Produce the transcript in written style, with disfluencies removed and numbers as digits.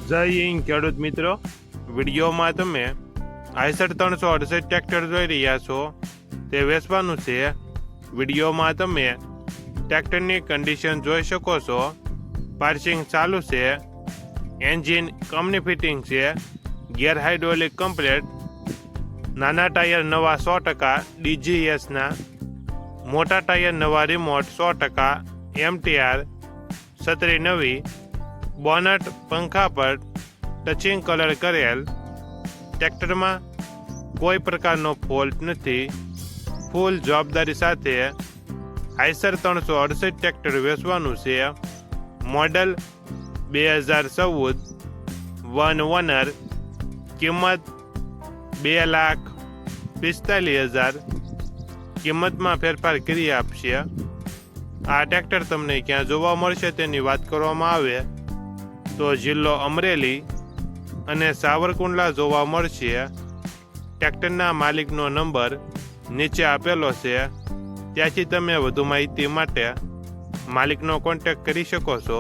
જય હિન્દ ખેડૂત મિત્રો, વિડીયોમાં તમે આઈસર 368 ટ્રેક્ટર જોઈ રહ્યા છો તે વેચવાનું છે. વિડીયોમાં તમે ટ્રેક્ટરની કન્ડિશન જોઈ શકો છો. પાર્સિંગ ચાલુ છે, એન્જિન કંપની ફિટિંગ છે, ગિયર હાઇડ્રોલિક કમ્પ્લેટ, નાના ટાયર નવા 100%, DGSના મોટા ટાયર નવા રિમોટ 100%, MTR, છત્રી નવી, બોનટ પંખા પર ટચિંગ કલર કરેલ. ટ્રેક્ટરમાં કોઈ પ્રકારનો ફોલ્ટ નથી. ફૂલ જવાબદારી સાથે આઈસર 368 ટ્રેક્ટર વેચવાનું છે. મોડલ 2014, વન ઓનર, કિંમત 2,45,000. કિંમતમાં ફેરફાર કરી આપશે. આ ટ્રેક્ટર તમને ક્યાં જોવા મળશે તેની વાત કરવામાં આવે તો જિલ્લો અમરેલી અને સાવરકુંડલા જોવા મળશે. ટ્રેક્ટરના માલિકનો નંબર નીચે આપેલો છે, ત્યાંથી તમે વધુ માહિતી માટે માલિકનો કોન્ટેક્ટ કરી શકો છો.